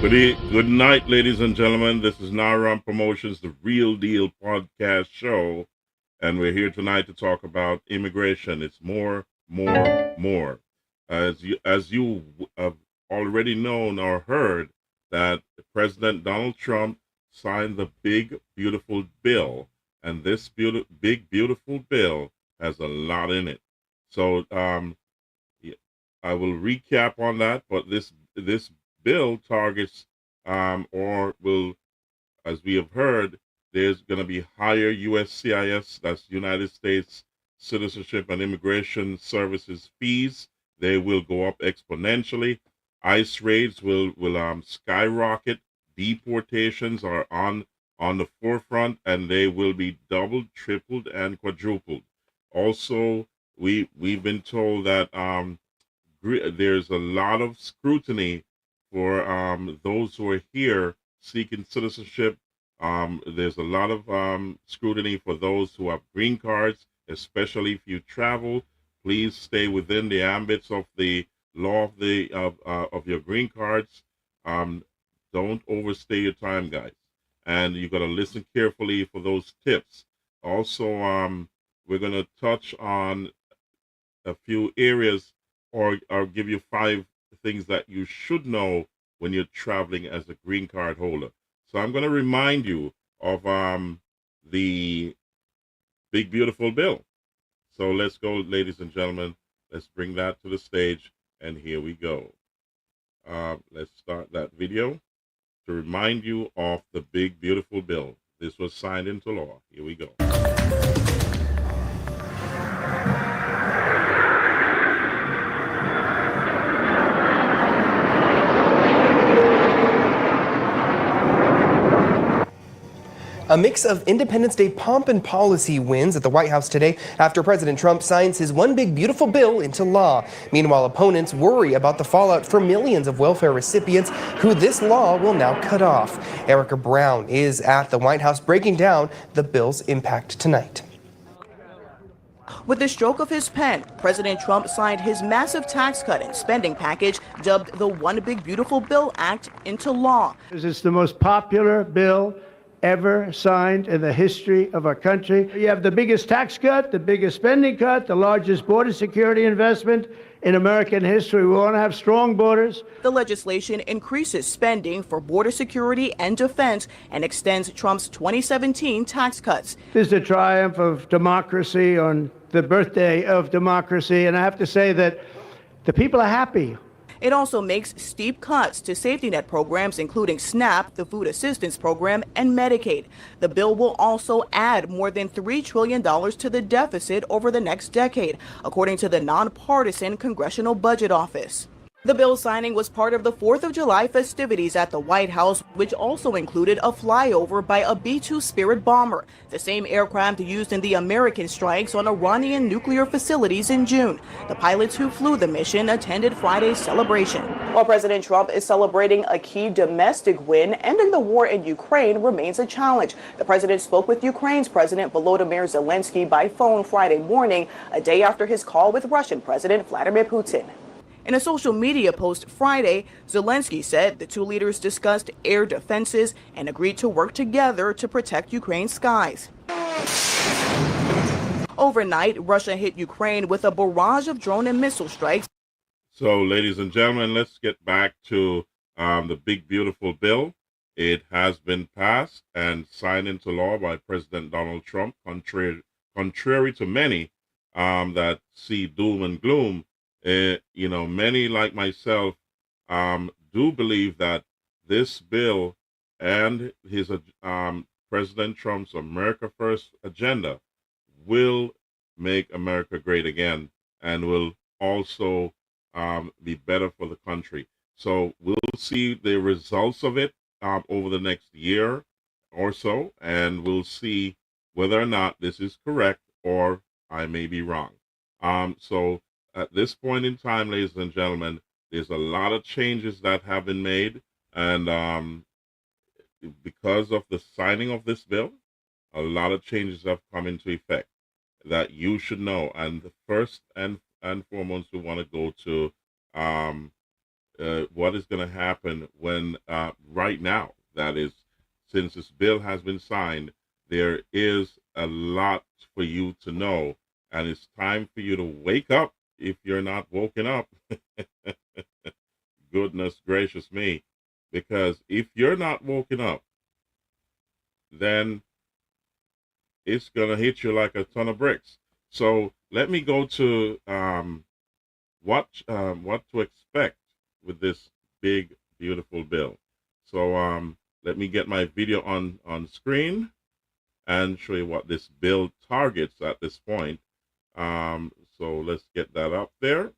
Good night, ladies and gentlemen. This is Naram Promotions, the Real Deal podcast show, and we're here tonight to talk about immigration. It's more. As you have already known or heard, that President Donald Trump signed the big beautiful bill, and this big beautiful bill has a lot in it. So yeah, I will recap on that, but this bill targets or will, as we have heard, there's going to be higher USCIS, that's United States Citizenship and Immigration Services fees. They will go up exponentially. ICE raids will skyrocket. Deportations are on the forefront, and they will be doubled, tripled, and quadrupled. Also, we've been told that there's a lot of scrutiny for those who are here seeking citizenship. There's a lot of scrutiny for those who have green cards, especially if you travel. Please stay within the ambits of the law of your green cards. Don't overstay your time, guys, and you got to listen carefully for those tips. Also, we're going to touch on a few areas, or give you 5 things that you should know when you're traveling as a green card holder. So I'm going to remind you of the big beautiful bill. So let's go, ladies and gentlemen. Let's bring that to the stage, and here we go. Let's start that video to remind you of the big beautiful bill. This was signed into law. Here we go. A mix of Independence Day pomp and policy wins at the White House today after President Trump signs his one big beautiful bill into law. Meanwhile, opponents worry about the fallout for millions of welfare recipients who this law will now cut off. Erica Brown is at the White House breaking down the bill's impact tonight. With the stroke of his pen, President Trump signed his massive tax cut and spending package, dubbed the One Big Beautiful Bill Act, into law. It's the most popular bill ever signed in the history of our country. You have the biggest tax cut, the biggest spending cut, the largest border security investment in American history. We want to have strong borders. The legislation increases spending for border security and defense and extends Trump's 2017 tax cuts. This is a triumph of democracy on the birthday of democracy, and I have to say that the people are happy. It also makes steep cuts to safety net programs, including SNAP, the Food Assistance Program, and Medicaid. The bill will also add more than $3 trillion to the deficit over the next decade, according to the nonpartisan Congressional Budget Office. The bill signing was part of the 4th of July festivities at the White House, which also included a flyover by a B-2 Spirit bomber, the same aircraft used in the American strikes on Iranian nuclear facilities in June. The pilots who flew the mission attended Friday's celebration. While President Trump is celebrating a key domestic win, ending the war in Ukraine remains a challenge. The president spoke with Ukraine's President Volodymyr Zelensky by phone Friday morning, a day after his call with Russian President Vladimir Putin. In a social media post Friday, Zelensky said the two leaders discussed air defenses and agreed to work together to protect Ukraine's skies. Overnight, Russia hit Ukraine with a barrage of drone and missile strikes. So, ladies and gentlemen, let's get back to the big beautiful bill. It has been passed and signed into law by President Donald Trump, contrary to many that see doom and gloom. Many like myself do believe that this bill and his President Trump's America First agenda will make America great again, and will also be better for the country. So we'll see the results of it over the next year or so, and we'll see whether or not this is correct or I may be wrong. So at this point in time, ladies and gentlemen, there's a lot of changes that have been made, and because of the signing of this bill, a lot of changes have come into effect that you should know. And the first and foremost, we want to go to what is going to happen when, right now, that is, since this bill has been signed, there is a lot for you to know, and it's time for you to wake up if you're not woken up. Goodness gracious me. Because if you're not woken up, then it's going to hit you like a ton of bricks. So let me go to what to expect with this big, beautiful bill. So let me get my video on screen and show you what this bill targets at this point. So let's get that up there.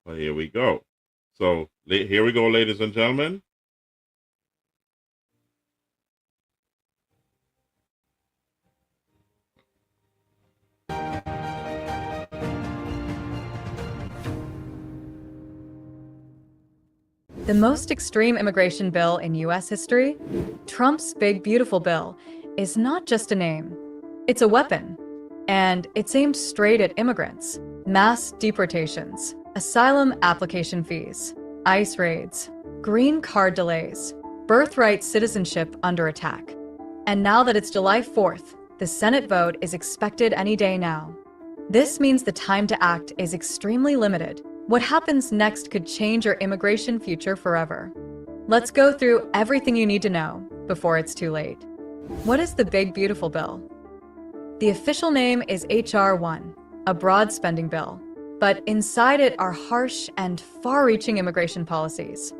Well, here we go. So here we go, ladies and gentlemen. The most extreme immigration bill in U.S. history, Trump's Big Beautiful Bill, is not just a name. It's a weapon. And it's aimed straight at immigrants. Mass deportations, asylum application fees, ICE raids, green card delays, birthright citizenship under attack. And now that it's July 4th, the Senate vote is expected any day now. This means the time to act is extremely limited. What happens next could change your immigration future forever. Let's go through everything you need to know before it's too late. What is the Big Beautiful Bill? The official name is H.R. 1, a broad spending bill, but inside it are harsh and far-reaching immigration policies.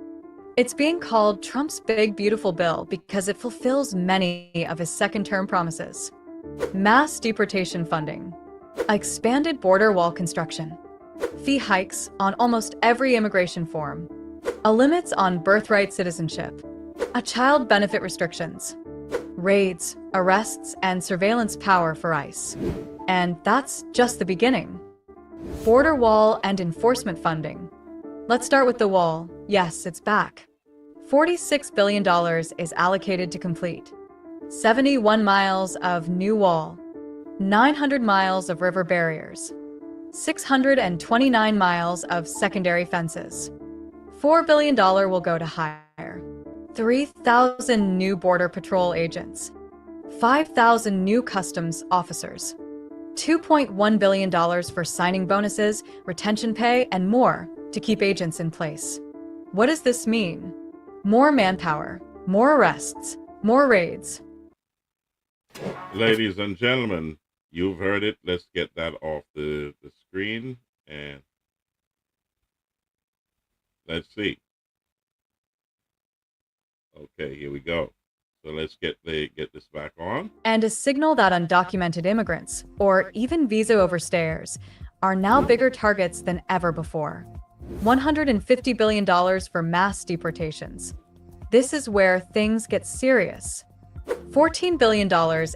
It's being called Trump's Big Beautiful Bill because it fulfills many of his second-term promises. Mass deportation funding, expanded border wall construction, fee hikes on almost every immigration form, a limits on birthright citizenship, a child benefit restrictions, raids, arrests, and surveillance power for ICE. And that's just the beginning. Border wall and enforcement funding. Let's start with the wall. Yes, it's back. $46 billion is allocated to complete. 71 miles of new wall, 900 miles of river barriers, 629 miles of secondary fences. $4 billion will go to hire 3,000 new Border Patrol agents, 5,000 new customs officers, $2.1 billion for signing bonuses, retention pay, and more to keep agents in place. What does this mean? More manpower, more arrests, more raids. Ladies and gentlemen, you've heard it. Let's get that off the screen and let's see. Okay, here we go. So let's get this back on. And a signal that undocumented immigrants, or even visa overstayers, are now bigger targets than ever before. $150 billion for mass deportations. This is where things get serious. $14 billion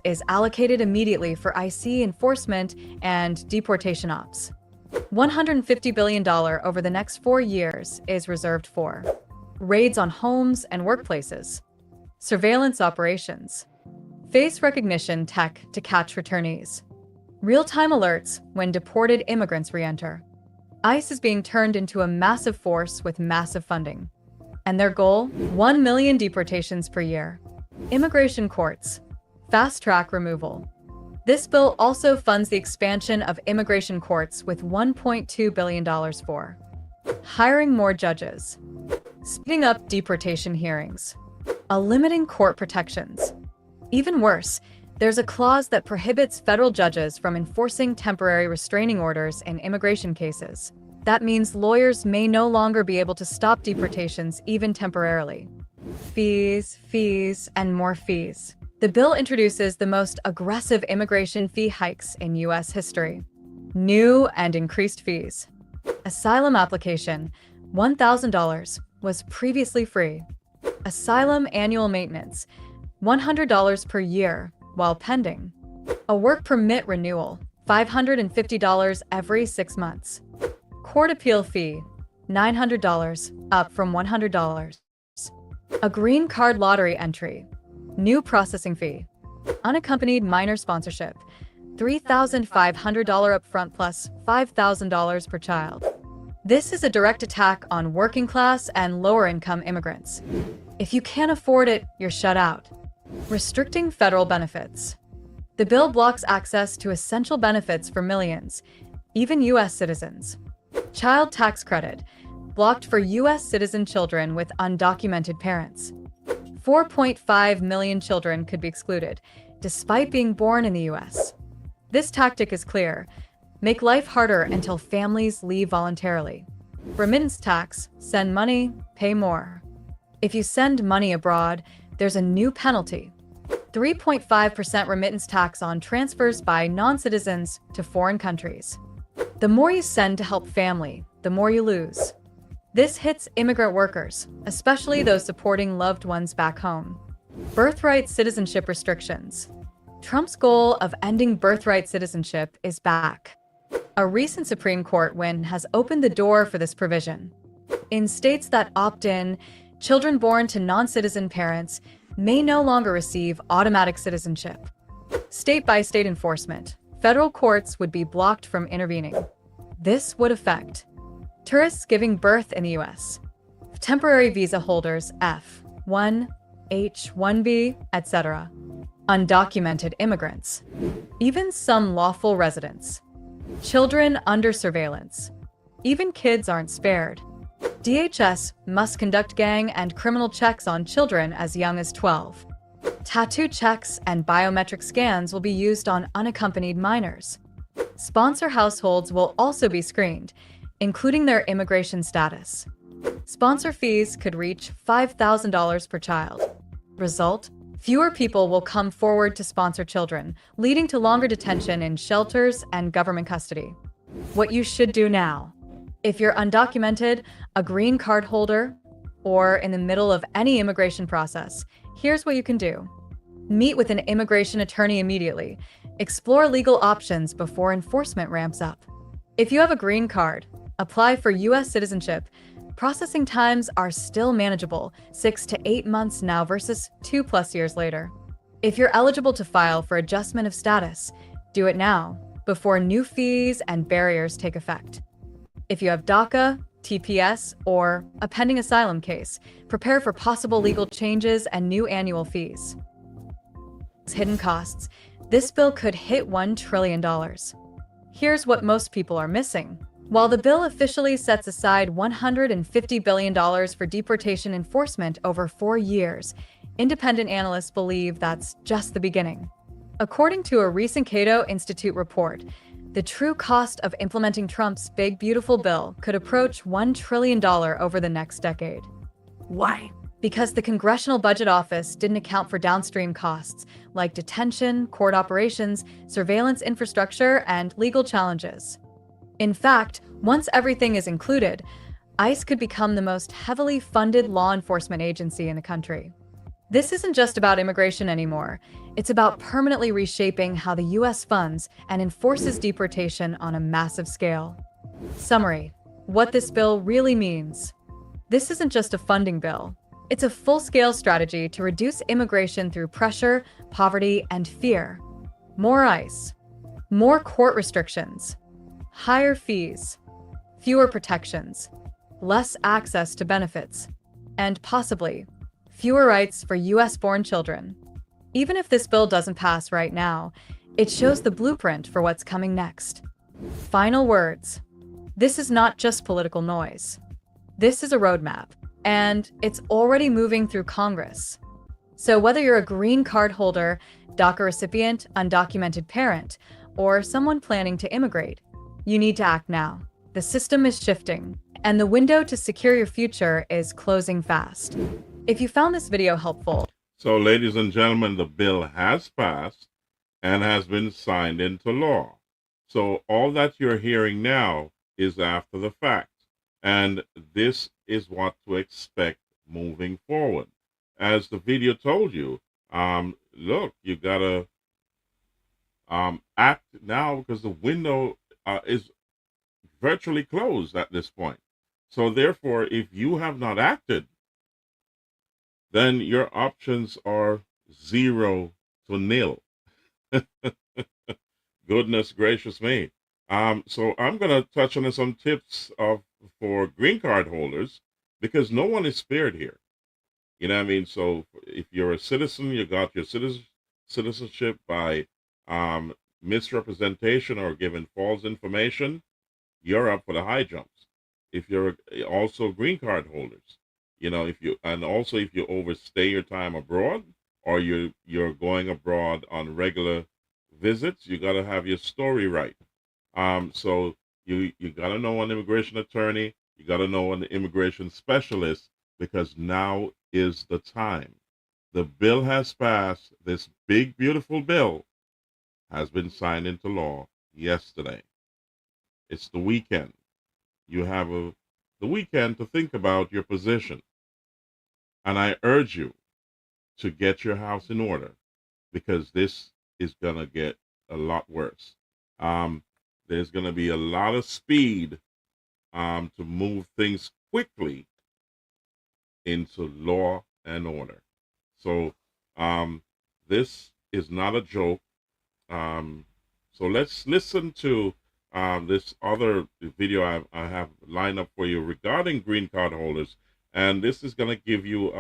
is allocated immediately for ICE enforcement and deportation ops. $150 billion over the next 4 years is reserved for raids on homes and workplaces, surveillance operations, face recognition tech to catch returnees, real-time alerts when deported immigrants re-enter. ICE is being turned into a massive force with massive funding. And their goal? 1 million deportations per year. Immigration courts, fast-track removal. This bill also funds the expansion of immigration courts with $1.2 billion for hiring more judges, speeding up deportation hearings, limiting court protections. Even worse, there's a clause that prohibits federal judges from enforcing temporary restraining orders in immigration cases. That means lawyers may no longer be able to stop deportations even temporarily. Fees, fees, and more fees. The bill introduces the most aggressive immigration fee hikes in U.S. history. New and increased fees. Asylum application, $1,000, was previously free. Asylum annual maintenance, $100 per year while pending. A work permit renewal, $550 every 6 months. Court appeal fee, $900, up from $100. A green card lottery entry. New processing fee. Unaccompanied minor sponsorship, $3,500 upfront plus $5,000 per child. This is a direct attack on working class and lower income immigrants. If you can't afford it, you're shut out. Restricting federal benefits. The bill blocks access to essential benefits for millions, even U.S. citizens. Child tax credit, blocked for U.S. citizen children with undocumented parents. 4.5 million children could be excluded, despite being born in the U.S. This tactic is clear. Make life harder until families leave voluntarily. Remittance tax, send money, pay more. If you send money abroad, there's a new penalty. 3.5% remittance tax on transfers by non-citizens to foreign countries. The more you send to help family, the more you lose. This hits immigrant workers, especially those supporting loved ones back home. Birthright citizenship restrictions. Trump's goal of ending birthright citizenship is back. A recent Supreme Court win has opened the door for this provision. In states that opt in, children born to non-citizen parents may no longer receive automatic citizenship. State-by-state enforcement. Federal courts would be blocked from intervening. This would affect tourists giving birth in the U.S., temporary visa holders F1, H1B, etc., undocumented immigrants, even some lawful residents, children under surveillance. Even kids aren't spared. DHS must conduct gang and criminal checks on children as young as 12. Tattoo checks and biometric scans will be used on unaccompanied minors. Sponsor households will also be screened, including their immigration status. Sponsor fees could reach $5,000 per child. Result: fewer people will come forward to sponsor children, leading to longer detention in shelters and government custody. What you should do now. If you're undocumented, a green card holder, or in the middle of any immigration process, here's what you can do. Meet with an immigration attorney immediately. Explore legal options before enforcement ramps up. If you have a green card, apply for U.S. citizenship. Processing times are still manageable, 6 to 8 months now versus 2+ years later. If you're eligible to file for adjustment of status, do it now, before new fees and barriers take effect. If you have DACA, TPS, or a pending asylum case, prepare for possible legal changes and new annual fees. Hidden costs. This bill could hit $1 trillion. Here's what most people are missing. While the bill officially sets aside $150 billion for deportation enforcement over 4 years, independent analysts believe that's just the beginning. According to a recent Cato Institute report, the true cost of implementing Trump's big, beautiful bill could approach $1 trillion over the next decade. Why? Because the Congressional Budget Office didn't account for downstream costs like detention, court operations, surveillance infrastructure, and legal challenges. In fact, once everything is included, ICE could become the most heavily funded law enforcement agency in the country. This isn't just about immigration anymore. It's about permanently reshaping how the U.S. funds and enforces deportation on a massive scale. Summary: what this bill really means. This isn't just a funding bill. It's a full-scale strategy to reduce immigration through pressure, poverty, and fear. More ICE, more court restrictions, higher fees, fewer protections, less access to benefits, and possibly fewer rights for U.S.-born children. Even if this bill doesn't pass right now, it shows the blueprint for what's coming next. Final words. This is not just political noise. This is a roadmap, and it's already moving through Congress. So whether you're a green card holder, DACA recipient, undocumented parent, or someone planning to immigrate, you need to act now. The system is shifting, and the window to secure your future is closing fast. If you found this video helpful, So, ladies and gentlemen, the bill has passed and has been signed into law. So all that you're hearing now is after the fact. And this is what to expect moving forward. As the video told you, look, you got to act now because the window is virtually closed at this point. So therefore, if you have not acted, then your options are 0 to nil. Goodness gracious me. So I'm gonna touch on some tips for green card holders because no one is spared here. You know what I mean? So if you're a citizen, you got your citizenship by um, misrepresentation or given false information, you're up for the high jumps. If you're also green card holders, if you overstay your time abroad or you're going abroad on regular visits, you got to have your story right. So you got to know an immigration attorney, you got to know an immigration specialist because now is the time. The bill has passed. This big beautiful bill has been signed into law yesterday. It's the weekend. You have the weekend to think about your position. And I urge you to get your house in order because this is going to get a lot worse. Um, there's going to be a lot of speed to move things quickly into law and order. So this is not a joke. So let's listen to this other video I have lined up for you regarding green card holders. And this is going to give you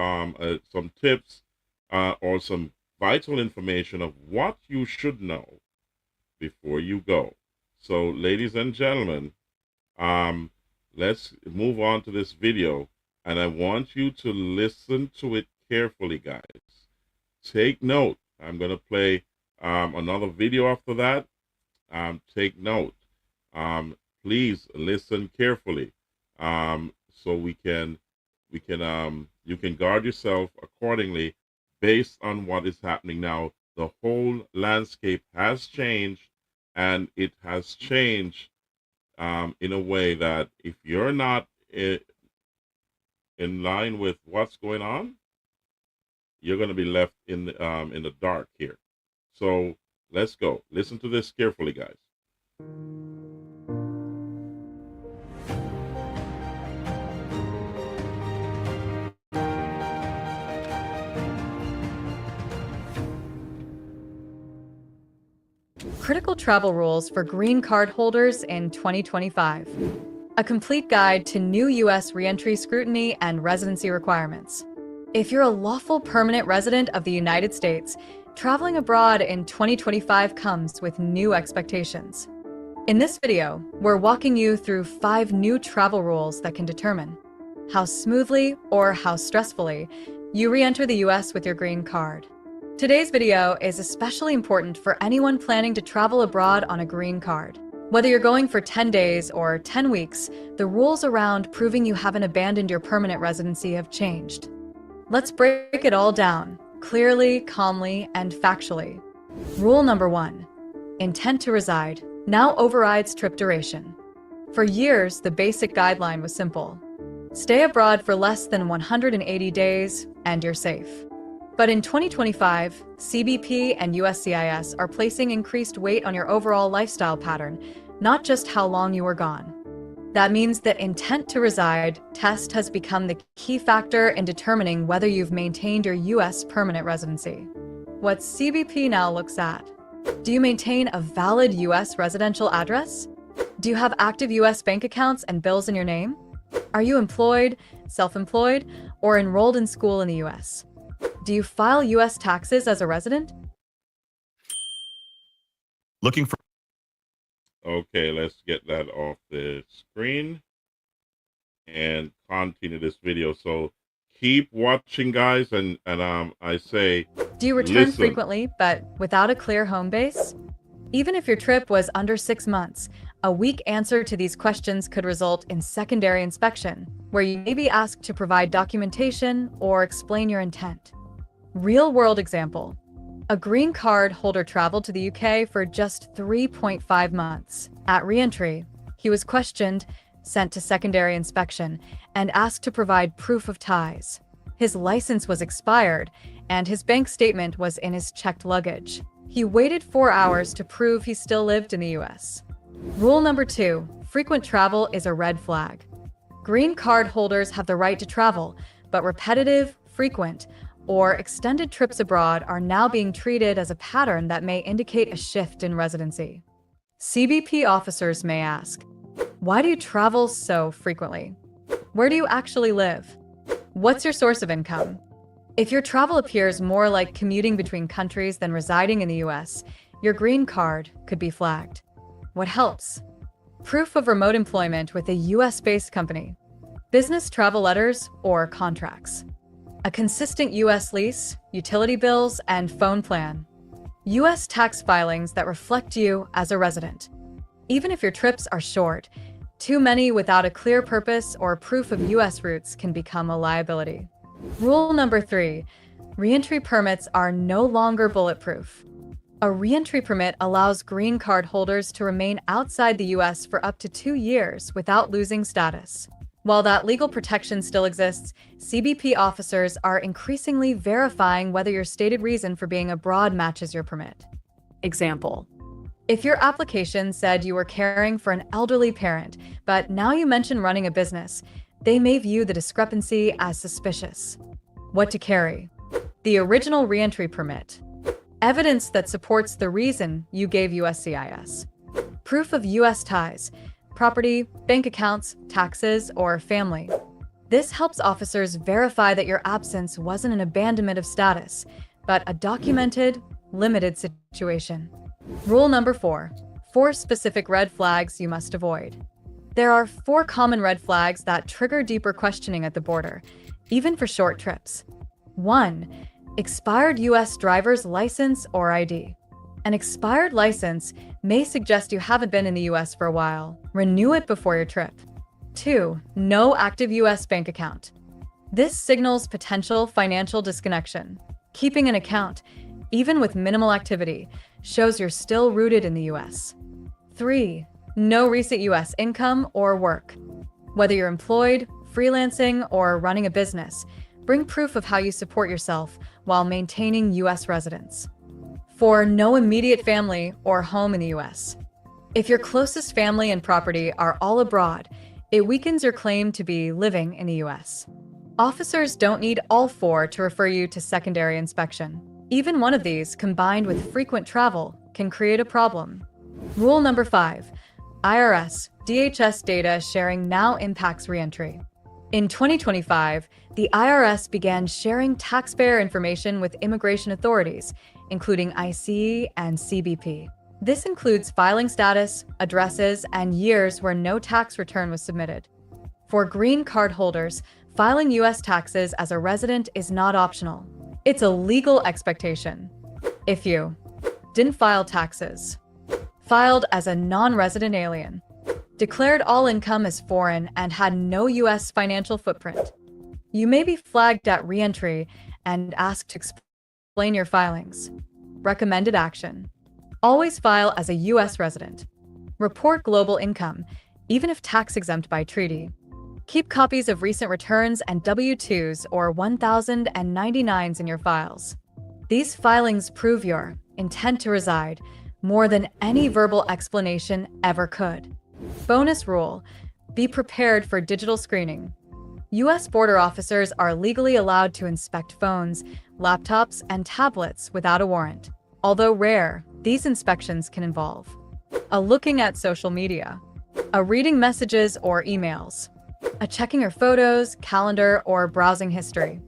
some tips or some vital information of what you should know before you go. So, ladies and gentlemen, let's move on to this video. And I want you to listen to it carefully, guys. Take note. I'm going to play another video after that. Take note. Please listen carefully so you can guard yourself accordingly based on what is happening now. The whole landscape has changed, and it has changed in a way that if you're not in line with what's going on, you're going to be left in the dark here. So let's go. Listen to this carefully, guys. Critical travel rules for green card holders in 2025. A complete guide to new U.S. reentry scrutiny and residency requirements. If you're a lawful permanent resident of the United States, traveling abroad in 2025 comes with new expectations. In this video, we're walking you through 5 new travel rules that can determine how smoothly or how stressfully you re-enter the U.S. with your green card. Today's video is especially important for anyone planning to travel abroad on a green card. Whether you're going for 10 days or 10 weeks, the rules around proving you haven't abandoned your permanent residency have changed. Let's break it all down, clearly, calmly, and factually. Rule number 1. Intent to reside now overrides trip duration. For years, the basic guideline was simple. Stay abroad for less than 180 days, and you're safe. But in 2025, CBP and USCIS are placing increased weight on your overall lifestyle pattern, not just how long you were gone. That means that intent to reside test has become the key factor in determining whether you've maintained your U.S. permanent residency. What CBP now looks at: do you maintain a valid U.S. residential address? Do you have active U.S. bank accounts and bills in your name? Are you employed, self-employed, or enrolled in school in the U.S.? Do you file U.S. taxes as a resident? Looking for Okay, let's get that off the screen and continue this video. So keep watching, guys, and I say, do you return listen. frequently but without a clear home base? Even if your trip was under 6 months, a weak answer to these questions could result in secondary inspection, where you may be asked to provide documentation or explain your intent. Real-world example. A green card holder traveled to the UK for just 3.5 months. At re-entry, he was questioned, sent to secondary inspection, and asked to provide proof of ties. His license was expired, and his bank statement was in his checked luggage. He waited 4 hours to prove he still lived in the US. Rule number 2, frequent travel is a red flag. Green card holders have the right to travel, but repetitive, frequent, or extended trips abroad are now being treated as a pattern that may indicate a shift in residency. CBP officers may ask, why do you travel so frequently? Where do you actually live? What's your source of income? If your travel appears more like commuting between countries than residing in the US, your green card could be flagged. What helps? Proof of remote employment with a US-based company, business travel letters or contracts, a consistent US lease, utility bills, and phone plan, US tax filings that reflect you as a resident. Even if your trips are short, too many without a clear purpose or proof of US roots can become a liability. Rule number 3, reentry permits are no longer bulletproof. A reentry permit allows green card holders to remain outside the US for up to 2 years without losing status. While that legal protection still exists, CBP officers are increasingly verifying whether your stated reason for being abroad matches your permit. Example: if your application said you were caring for an elderly parent, but now you mention running a business, they may view the discrepancy as suspicious. What to carry? The original reentry permit, evidence that supports the reason you gave USCIS, proof of US ties, property, bank accounts, taxes, or family. This helps officers verify that your absence wasn't an abandonment of status, but a documented, limited situation. Rule number 4, 4 specific red flags you must avoid. There are 4 common red flags that trigger deeper questioning at the border, even for short trips. 1. Expired US driver's license or ID. An expired license may suggest you haven't been in the US for a while. Renew it before your trip. 2. No active US bank account. This signals potential financial disconnection. Keeping an account, even with minimal activity, shows you're still rooted in the US. 3. No recent US income or work. Whether you're employed, freelancing, or running a business, bring proof of how you support yourself while maintaining US residence. 4. No immediate family or home in the US. If your closest family and property are all abroad, it weakens your claim to be living in the US. Officers don't need all 4 to refer you to secondary inspection. Even one of these, combined with frequent travel, can create a problem. Rule number 5. IRS, DHS data sharing now impacts reentry. In 2025, the IRS began sharing taxpayer information with immigration authorities, including ICE and CBP. This includes filing status, addresses, and years where no tax return was submitted. For green card holders, filing US taxes as a resident is not optional. It's a legal expectation. If you didn't file taxes, filed as a non-resident alien, declared all income as foreign, and had no US financial footprint, you may be flagged at reentry and asked to explain your filings. Recommended action: always file as a US resident. Report global income, even if tax-exempt by treaty. Keep copies of recent returns and W-2s or 1099s in your files. These filings prove your intent to reside more than any verbal explanation ever could. Bonus rule: be prepared for digital screening. US border officers are legally allowed to inspect phones, laptops, and tablets without a warrant. Although rare, these inspections can involve a looking at social media, a reading messages or emails, a checking your photos, calendar, or browsing history.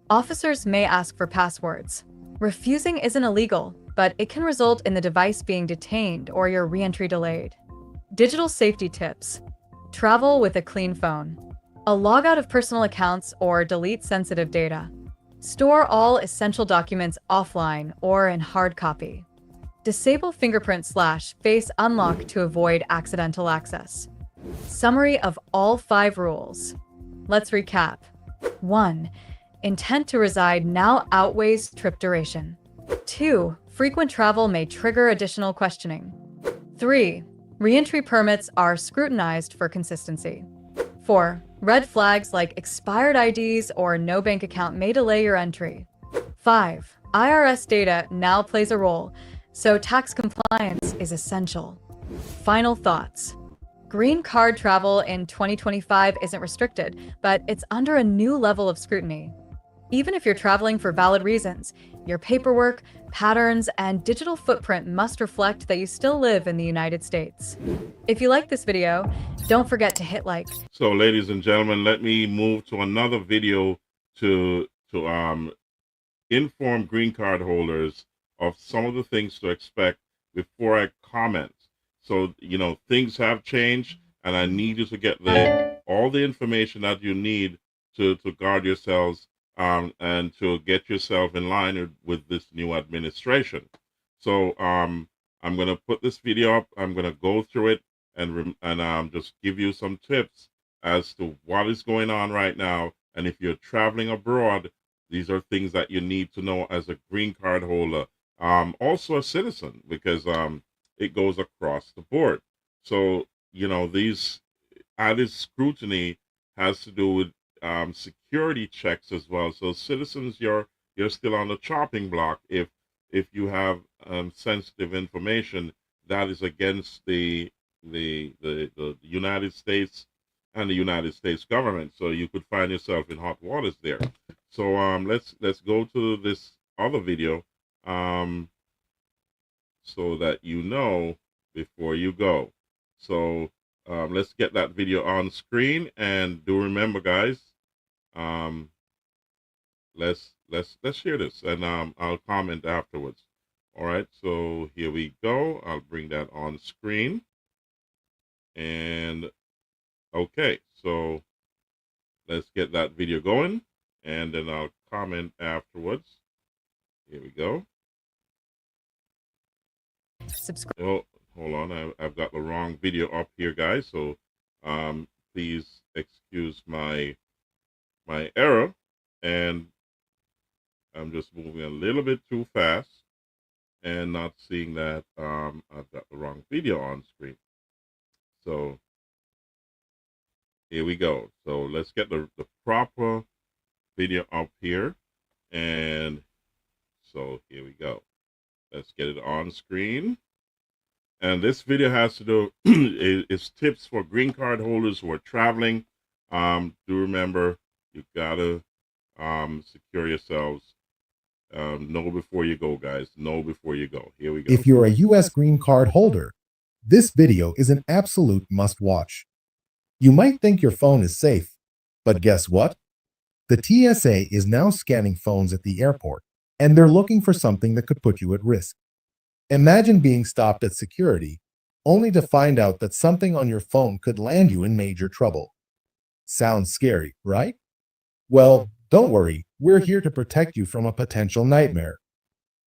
Officers may ask for passwords. Refusing isn't illegal, but it can result in the device being detained or your reentry delayed. Digital safety tips: travel with a clean phone. A logout of personal accounts or delete sensitive data. Store all essential documents offline or in hard copy. Disable fingerprint/face unlock to avoid accidental access. Summary of all 5 rules. Let's recap. 1. Intent to reside now outweighs trip duration. 2. Frequent travel may trigger additional questioning. 3. Reentry permits are scrutinized for consistency. 4. Red flags like expired IDs or no bank account may delay your entry. 5. IRS data now plays a role, so tax compliance is essential. Final thoughts. Green card travel in 2025 isn't restricted, but it's under a new level of scrutiny. Even if you're traveling for valid reasons, your paperwork, patterns, and digital footprint must reflect that you still live in the United States. If you like this video, don't forget to hit like. So, ladies and gentlemen, let me move to another video to inform green card holders of some of the things to expect before I comment. So, things have changed, and I need you to get all the information that you need to guard yourselves and to get yourself in line with this new administration. So I'm going to put this video up. I'm going to go through it and just give you some tips as to what is going on right now. And if you're traveling abroad, these are things that you need to know as a green card holder, also a citizen, because it goes across the board. So, these added scrutiny has to do with security checks as well. So citizens, you're still on the chopping block if you have sensitive information that is against the United States and the United States government. So you could find yourself in hot waters there. So let's go to this other video so that you know before you go. So let's get that video on screen, and do remember, guys, let's share this, and I'll comment afterwards. All right, so here we go. I'll bring that on screen, and okay, so let's get that video going, and then I'll comment afterwards. Here we go. Subscribe. Oh, hold on, I've got the wrong video up here, guys. So please excuse my error, and I'm just moving a little bit too fast and not seeing that I've got the wrong video on screen. So here we go. So let's get the proper video up here, and so here we go. Let's get it on screen. And this video has to do is tips for green card holders who are traveling. Do remember, you gotta secure yourselves. Know before you go, guys. Know before you go. Here we go. If you're a U.S. green card holder, this video is an absolute must-watch. You might think your phone is safe, but guess what? The TSA is now scanning phones at the airport, and they're looking for something that could put you at risk. Imagine being stopped at security, only to find out that something on your phone could land you in major trouble. Sounds scary, right? Well, don't worry, we're here to protect you from a potential nightmare.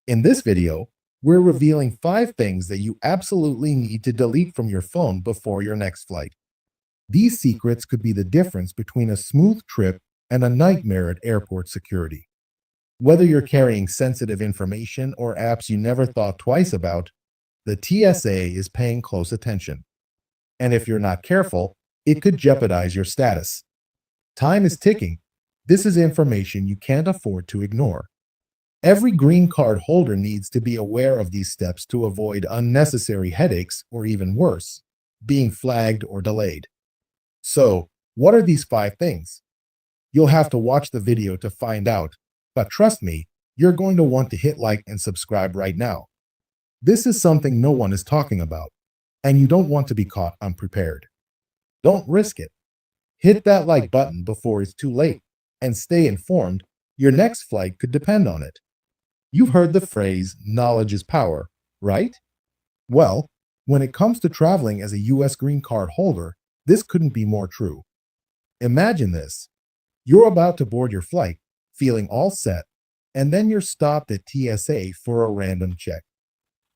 In this video, we're revealing 5 things that you absolutely need to delete from your phone before your next flight. These secrets could be the difference between a smooth trip and a nightmare at airport security. Whether you're carrying sensitive information or apps you never thought twice about, the TSA is paying close attention. And if you're not careful, it could jeopardize your status. Time is ticking. This is information you can't afford to ignore. Every green card holder needs to be aware of these steps to avoid unnecessary headaches, or even worse, being flagged or delayed. So, what are these 5 things? You'll have to watch the video to find out, but trust me, you're going to want to hit like and subscribe right now. This is something no one is talking about, and you don't want to be caught unprepared. Don't risk it. Hit that like button before it's too late, and stay informed. Your next flight could depend on it. You've heard the phrase, knowledge is power, right? Well, when it comes to traveling as a U.S. green card holder, this couldn't be more true. Imagine this. You're about to board your flight, feeling all set, and then you're stopped at TSA for a random check.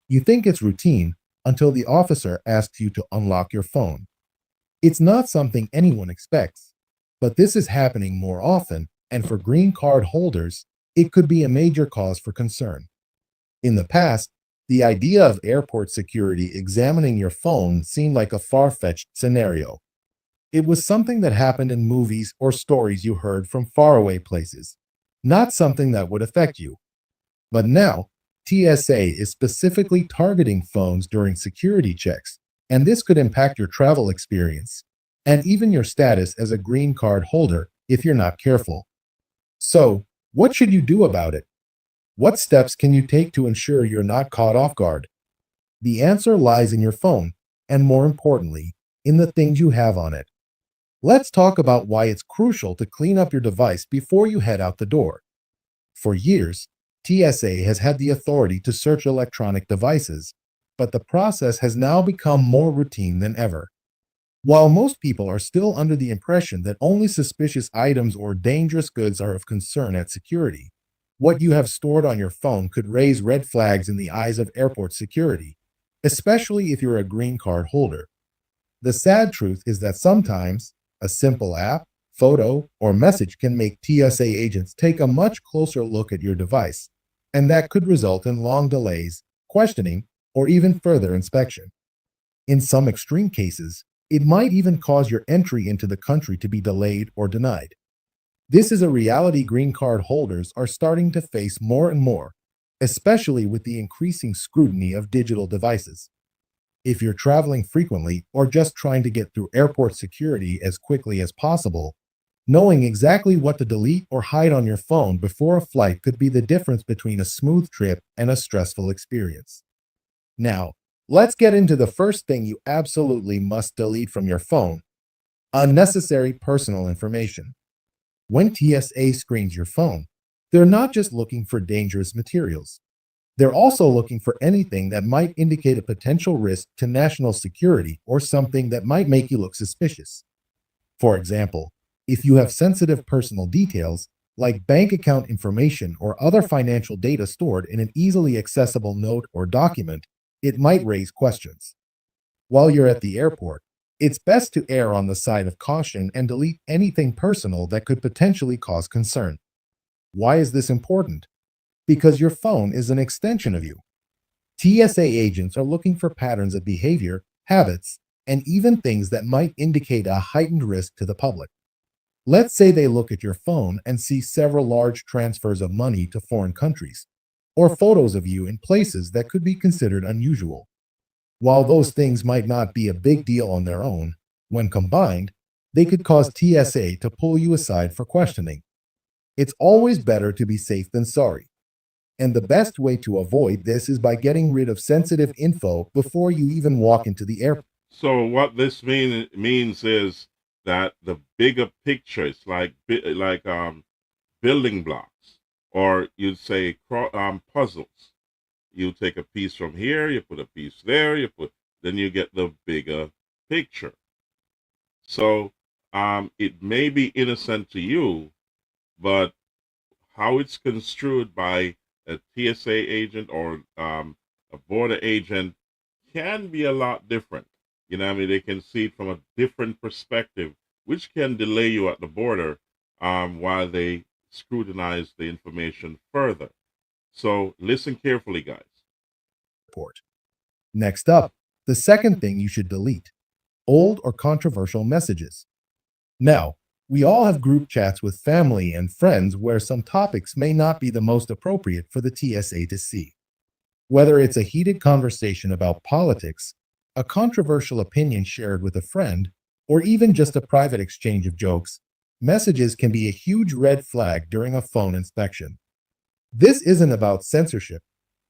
You think it's routine until the officer asks you to unlock your phone. It's not something anyone expects, but this is happening more often, and for green card holders, it could be a major cause for concern. In the past, the idea of airport security examining your phone seemed like a far-fetched scenario. It was something that happened in movies or stories you heard from faraway places, not something that would affect you. But now, TSA is specifically targeting phones during security checks, and this could impact your travel experience, and even your status as a green card holder if you're not careful. So, What should you do about it? What steps can you take to ensure you're not caught off guard? The answer lies in your phone, and more importantly, in the things you have on it. Let's talk about why it's crucial to clean up your device before you head out the door. For years, TSA has had the authority to search electronic devices, but the process has now become more routine than ever. While most people are still under the impression that only suspicious items or dangerous goods are of concern at security, what you have stored on your phone could raise red flags in the eyes of airport security, especially if you're a green card holder. The sad truth is that sometimes a simple app, photo, or message can make TSA agents take a much closer look at your device, and that could result in long delays, questioning, or even further inspection. In some extreme cases, it might even cause your entry into the country to be delayed or denied. This is a reality green card holders are starting to face more and more, especially with the increasing scrutiny of digital devices. If you're traveling frequently or just trying to get through airport security as quickly as possible, knowing exactly what to delete or hide on your phone before a flight could be the difference between a smooth trip and a stressful experience. Now, let's get into the first thing you absolutely must delete from your phone: unnecessary personal information. When TSA screens your phone, they're not just looking for dangerous materials. They're also looking for anything that might indicate a potential risk to national security or something that might make you look suspicious. For example, if you have sensitive personal details, like bank account information or other financial data stored in an easily accessible note or document, it might raise questions. While you're at the airport, it's best to err on the side of caution and delete anything personal that could potentially cause concern. Why is this important? Because your phone is an extension of you. TSA agents are looking for patterns of behavior, habits, and even things that might indicate a heightened risk to the public. Let's say they look at your phone and see several large transfers of money to foreign countries, or photos of you in places that could be considered unusual. While those things might not be a big deal on their own, when combined, they could cause TSA to pull you aside for questioning. It's always better to be safe than sorry. And the best way to avoid this is by getting rid of sensitive info before you even walk into the airport. So what this means is that the bigger picture is like building blocks, or you'd say puzzles. You take a piece from here, you put a piece there, then you get the bigger picture. So it may be innocent to you, but how it's construed by a TSA agent or a border agent can be a lot different. You know what I mean? They can see it from a different perspective, which can delay you at the border while they scrutinize the information further. So listen carefully, guys. Next up, the second thing you should delete: old or controversial messages. Now, we all have group chats with family and friends where some topics may not be the most appropriate for the TSA to see. Whether it's a heated conversation about politics, a controversial opinion shared with a friend, or even just a private exchange of jokes, messages can be a huge red flag during a phone inspection. This isn't about censorship.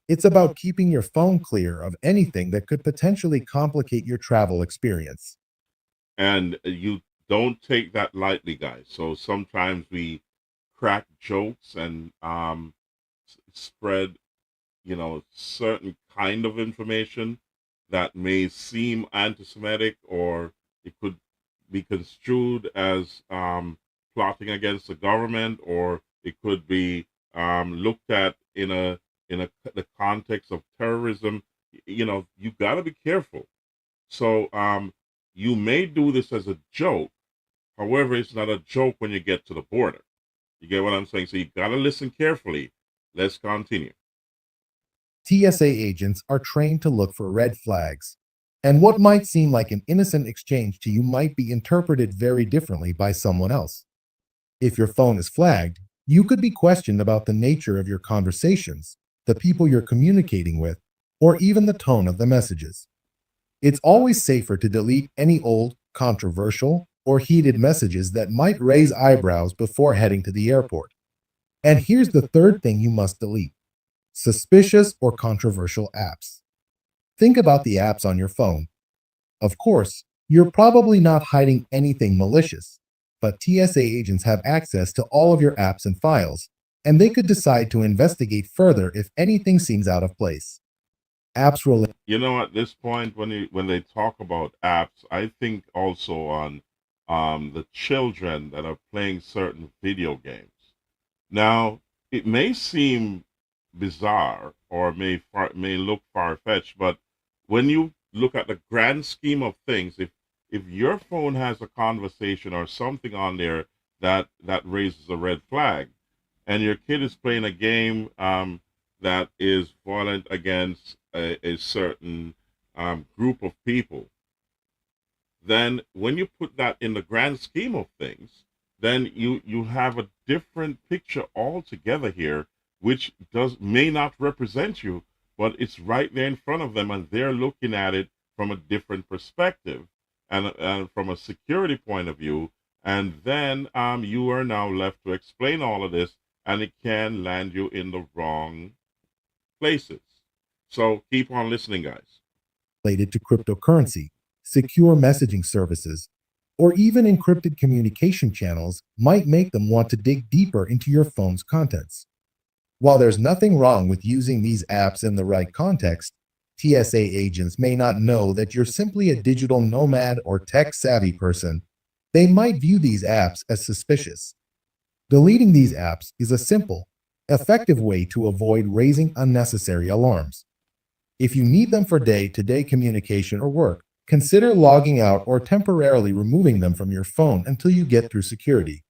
It's about keeping your phone clear of anything that could potentially complicate your travel experience. And you don't take that lightly, guys. So sometimes we crack jokes and spread, certain kind of information that may seem anti-Semitic, or it could be construed as plotting against the government, or it could be looked at in the context of terrorism. You got to be careful. So you may do this as a joke. However, it's not a joke when you get to the border. You get what I'm saying? So you got to listen carefully. Let's continue. TSA agents are trained to look for red flags, and what might seem like an innocent exchange to you might be interpreted very differently by someone else. If your phone is flagged, you could be questioned about the nature of your conversations, the people you're communicating with, or even the tone of the messages. It's always safer to delete any old, controversial, or heated messages that might raise eyebrows before heading to the airport. And here's the third thing you must delete: suspicious or controversial apps. Think about the apps on your phone. Of course, you're probably not hiding anything malicious, but TSA agents have access to all of your apps and files, and they could decide to investigate further if anything seems out of place. Apps related. You know, at this point, when they talk about apps, I think also on the children that are playing certain video games. Now, it may seem bizarre or may look far fetched, but when you look at the grand scheme of things, if your phone has a conversation or something on there that raises a red flag, and your kid is playing a game that is violent against a certain group of people, then when you put that in the grand scheme of things, then you have a different picture altogether here, which does may not represent you, but it's right there in front of them, and they're looking at it from a different perspective, and from a security point of view, and then you are now left to explain all of this, and it can land you in the wrong places. So keep on listening, guys. Related to cryptocurrency, secure messaging services, or even encrypted communication channels might make them want to dig deeper into your phone's contents. While there's nothing wrong with using these apps in the right context, TSA agents may not know that you're simply a digital nomad or tech-savvy person. They might view these apps as suspicious. Deleting these apps is a simple, effective way to avoid raising unnecessary alarms. If you need them for day-to-day communication or work, consider logging out or temporarily removing them from your phone until you get through security.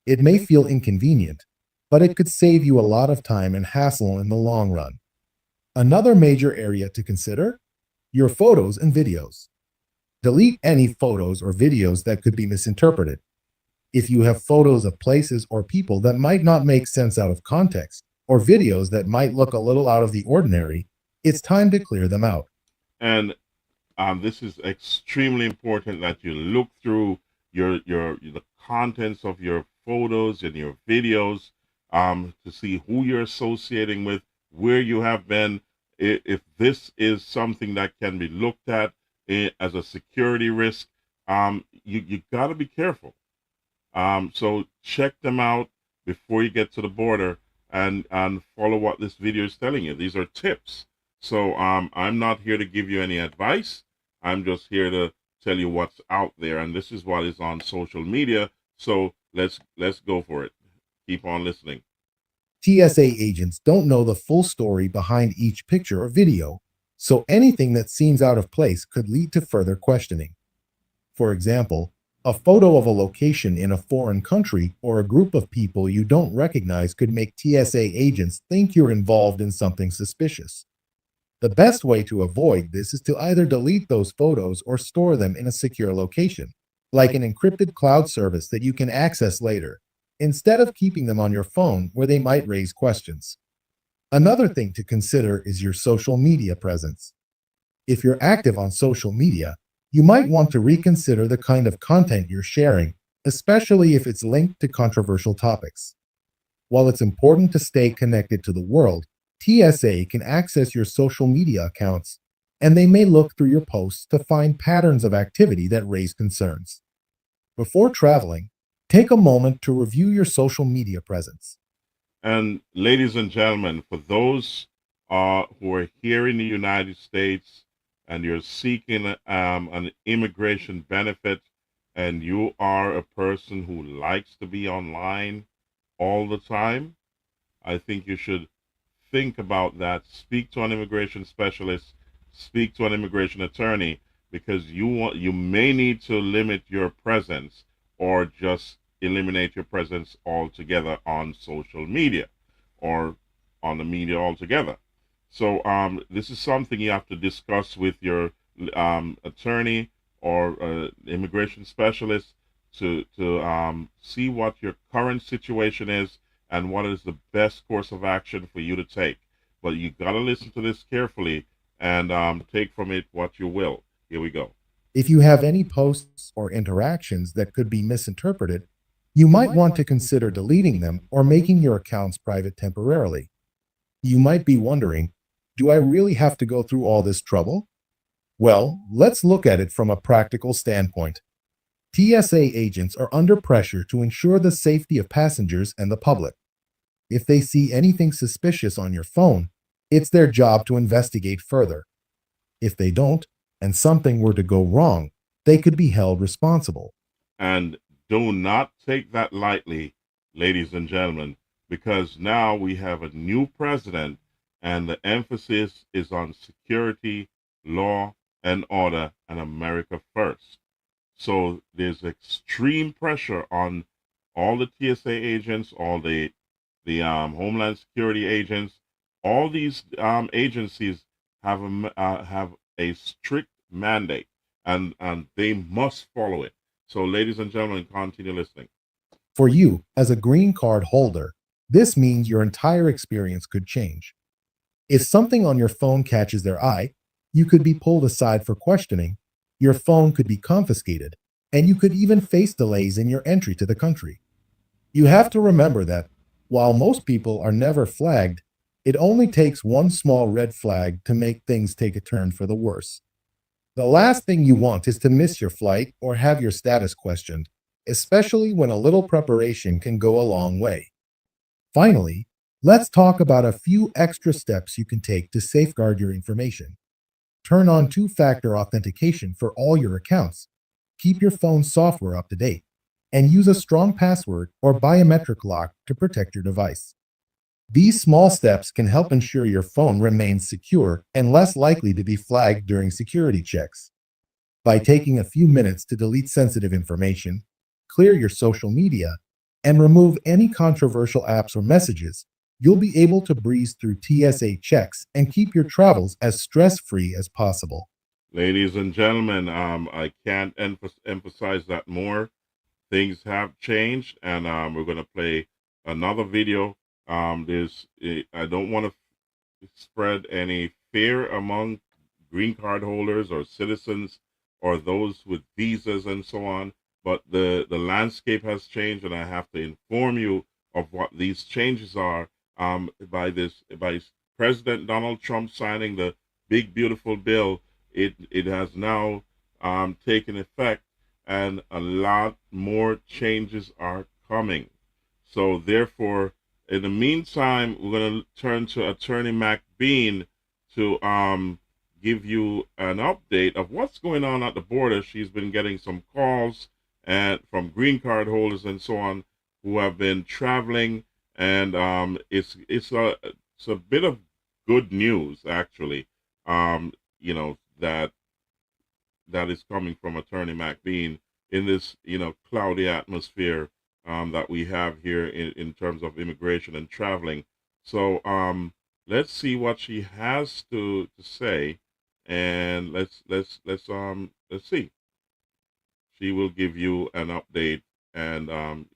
It may feel inconvenient, but it could save you a lot of time and hassle in the long run. Another major area to consider: your photos and videos. Delete any photos or videos that could be misinterpreted. If you have photos of places or people that might not make sense out of context, or videos that might look a little out of the ordinary, it's time to clear them out. And this is extremely important that you look through the contents of your photos and your videos to see who you're associating with, where you have been, if this is something that can be looked at as a security risk. You got to be careful. So check them out before you get to the border, and follow what this video is telling you. These are tips. So I'm not here to give you any advice. I'm just here to tell you what's out there, and this is what is on social media. So let's go for it. Keep on listening. TSA agents don't know the full story behind each picture or video, so anything that seems out of place could lead to further questioning. For example, a photo of a location in a foreign country or a group of people you don't recognize could make TSA agents think you're involved in something suspicious. The best way to avoid this is to either delete those photos or store them in a secure location, like an encrypted cloud service that you can access later, instead of keeping them on your phone where they might raise questions. Another thing to consider is your social media presence. If you're active on social media, you might want to reconsider the kind of content you're sharing, especially if it's linked to controversial topics. While it's important to stay connected to the world, TSA can access your social media accounts, and they may look through your posts to find patterns of activity that raise concerns. Before traveling, take a moment to review your social media presence. And ladies and gentlemen, for those who are here in the United States and you're seeking an immigration benefit, and you are a person who likes to be online all the time, I think you should think about that. Speak to an immigration specialist, speak to an immigration attorney, because you may need to limit your presence or just eliminate your presence altogether on social media or on the media altogether. So this is something you have to discuss with your attorney or immigration specialist to see what your current situation is and what is the best course of action for you to take. But you got to listen to this carefully and take from it what you will. Here we go. If you have any posts or interactions that could be misinterpreted, You might want to consider deleting them or making your accounts private temporarily. You might be wondering, do I really have to go through all this trouble? Well, let's look at it from a practical standpoint. TSA agents are under pressure to ensure the safety of passengers and the public. If they see anything suspicious on your phone, it's their job to investigate further. If they don't, and something were to go wrong, they could be held responsible. And do not take that lightly, ladies and gentlemen, because now we have a new president and the emphasis is on security, law, and order, and America first. So there's extreme pressure on all the TSA agents, all the Homeland Security agents, all these agencies have a strict mandate, and they must follow it. So, ladies and gentlemen, continue listening. For you, as a green card holder, this means your entire experience could change. If something on your phone catches their eye, you could be pulled aside for questioning, your phone could be confiscated, and you could even face delays in your entry to the country. You have to remember that while most people are never flagged, it only takes one small red flag to make things take a turn for the worse. The last thing you want is to miss your flight or have your status questioned, especially when a little preparation can go a long way. Finally, let's talk about a few extra steps you can take to safeguard your information. Turn on two-factor authentication for all your accounts. Keep your phone's software up to date, and use a strong password or biometric lock to protect your device. These small steps can help ensure your phone remains secure and less likely to be flagged during security checks. By taking a few minutes to delete sensitive information, clear your social media, and remove any controversial apps or messages, you'll be able to breeze through TSA checks and keep your travels as stress-free as possible. Ladies and gentlemen, I can't emphasize that more. Things have changed, and we're going to play another video. I don't want to spread any fear among green card holders or citizens or those with visas and so on, but the landscape has changed, and I have to inform you of what these changes are by President Donald Trump signing the big beautiful bill. It has now taken effect, and a lot more changes are coming. So therefore, in the meantime, we're going to turn to Attorney McBean to give you an update of what's going on at the border. She's been getting some calls from green card holders and so on who have been traveling, and it's a bit of good news actually. That is coming from Attorney McBean in this cloudy atmosphere that we have here in terms of immigration and traveling. So let's see what she has to say, and let's see. She will give you an update, and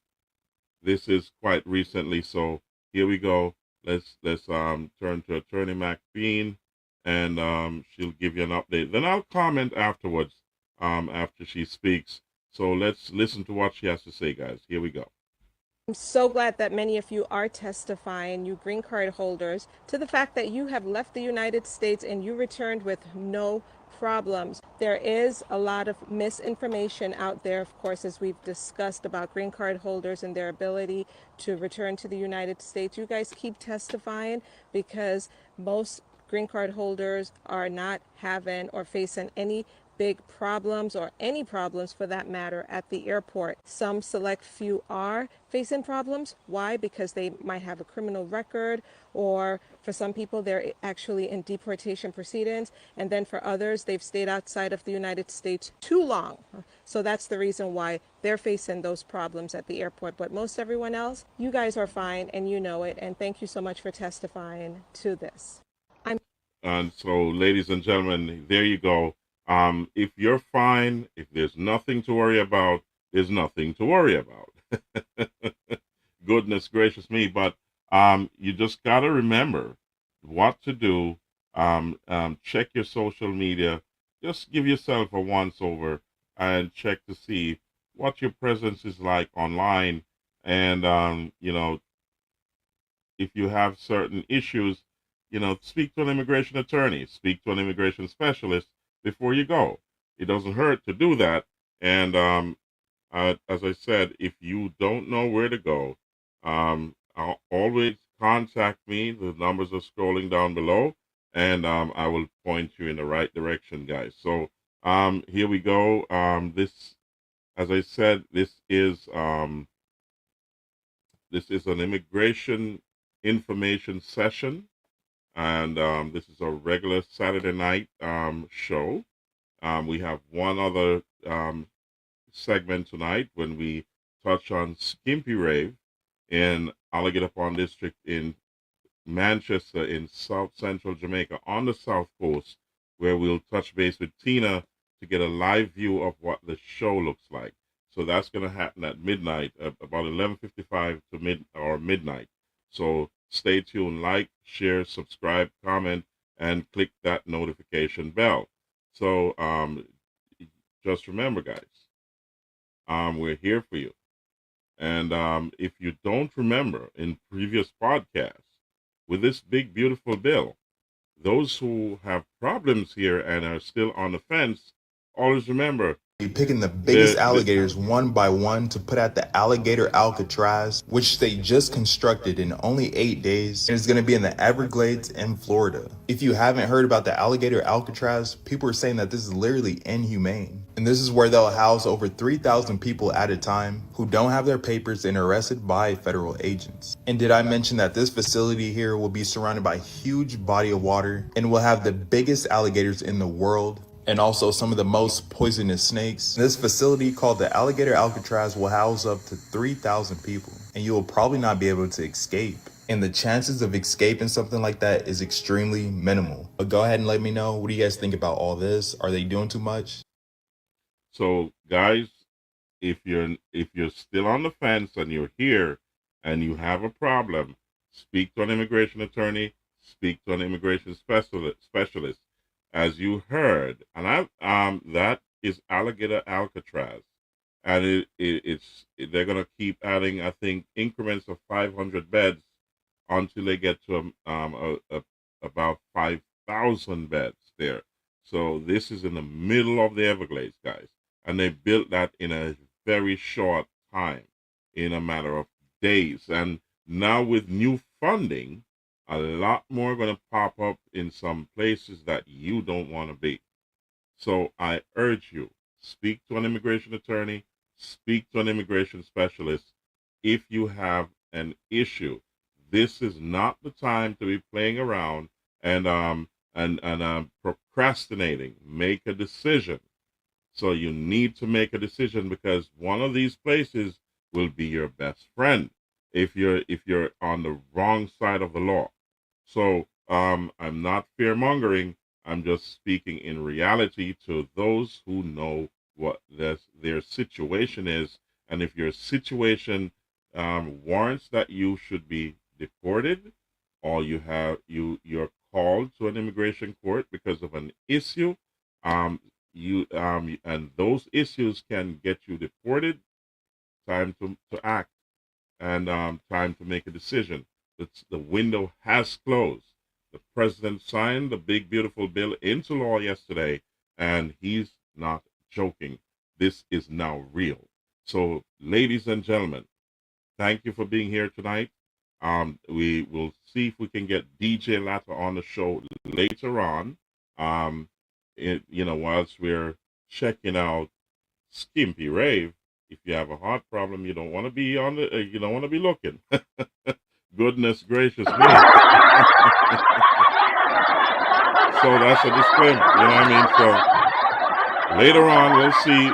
this is quite recently. So here we go. Let's turn to Attorney McBean, and she'll give you an update. Then I'll comment afterwards after she speaks. So let's listen to what she has to say, guys. Here we go. I'm so glad that many of you are testifying, you green card holders, to the fact that you have left the United States and you returned with no problems. There is a lot of misinformation out there, of course, as we've discussed about green card holders and their ability to return to the United States. You guys keep testifying because most green card holders are not having or facing any big problems, or any problems for that matter, at the airport. Some select few are facing problems. Why? Because they might have a criminal record, or for some people they're actually in deportation proceedings, and then for others they've stayed outside of the United States too long. So that's the reason why they're facing those problems at the airport. But most everyone else, you guys are fine, and you know it, and thank you so much for testifying to this. And so, ladies and gentlemen, there you go. If you're fine, if there's nothing to worry about, there's nothing to worry about. Goodness gracious me. But you just got to remember what to do. Check your social media. Just give yourself a once over and check to see what your presence is like online, and if you have certain issues, speak to an immigration attorney, speak to an immigration specialist before you go. It doesn't hurt to do that. And as I said, if you don't know where to go, I'll always contact me. The numbers are scrolling down below, and I will point you in the right direction, guys. So here we go. This, as I said, this is an immigration information session, and this is a regular Saturday night show. We have one other segment tonight when we touch on Skimpy Rave in Alligator Pond District in Manchester in South Central Jamaica on the South Coast, where we'll touch base with Tina to get a live view of what the show looks like. So that's going to happen at midnight, about 11:55 to midnight. So stay tuned, like, share, subscribe, comment, and click that notification bell. So just remember, guys, we're here for you. And if you don't remember in previous podcasts, with this big, beautiful bill, those who have problems here and are still on the fence, always remember Picking the biggest alligators one by one to put at the alligator Alcatraz, which they just constructed in only 8 days, and it's going to be in the Everglades in Florida. If you haven't heard about the alligator Alcatraz, people are saying that this is literally inhumane. And this is where they'll house over 3,000 people at a time who don't have their papers and arrested by federal agents. And did I mention that this facility here will be surrounded by a huge body of water and will have the biggest alligators in the world, and also some of the most poisonous snakes. This facility called the Alligator Alcatraz will house up to 3,000 people, and you will probably not be able to escape. And the chances of escaping something like that is extremely minimal. But go ahead and let me know, what do you guys think about all this? Are they doing too much? So, guys, if you're still on the fence and you're here and you have a problem, speak to an immigration attorney, speak to an immigration specialist. As you heard, and that is Alligator Alcatraz, and they're gonna keep adding, I think, increments of 500 beds until they get to about 5,000 beds there. So this is in the middle of the Everglades, guys, and they built that in a very short time, in a matter of days. And now with new funding, a lot more going to pop up in some places that you don't want to be. So I urge you, speak to an immigration attorney, speak to an immigration specialist. If you have an issue, this is not the time to be playing around and procrastinating. Make a decision. So you need to make a decision, because one of these places will be your best friend if you're on the wrong side of the law. So I'm not fear mongering. I'm just speaking in reality to those who know what their situation is, and if your situation warrants that you should be deported, or you're called to an immigration court because of an issue, and those issues can get you deported. Time to act, and time to make a decision. The window has closed. The president signed the big, beautiful bill into law yesterday, and he's not joking. This is now real. So, ladies and gentlemen, thank you for being here tonight. We will see if we can get DJ Latta on the show later on. Whilst we're checking out Skimpy Rave. If you have a heart problem, you don't want to be on the. You don't want to be looking. Goodness gracious me. So that's a disclaimer. You know what I mean? So later on, we'll see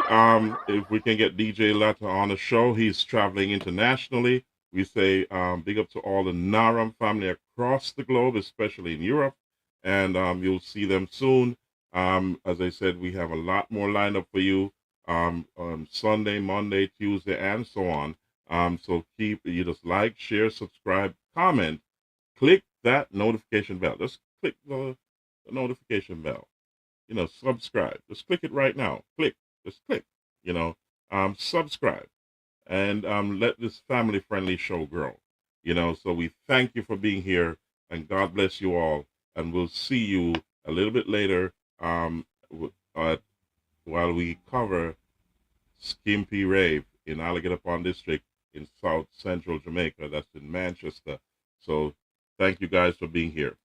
if we can get DJ Latta on the show. He's traveling internationally. We say big up to all the Naram family across the globe, especially in Europe. And you'll see them soon. As I said, we have a lot more lined up for you on Sunday, Monday, Tuesday, and so on. So you just like, share, subscribe, comment, click that notification bell. Just click the notification bell. Subscribe. Just click it right now. Just click. subscribe and let this family-friendly show grow. So we thank you for being here, and God bless you all. And we'll see you a little bit later while we cover Skimpy Rave in Alligator Pond District in South Central Jamaica. That's in Manchester. So thank you guys for being here.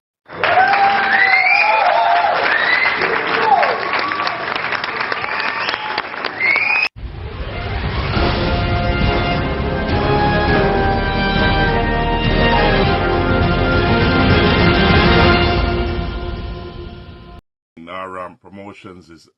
Promotions is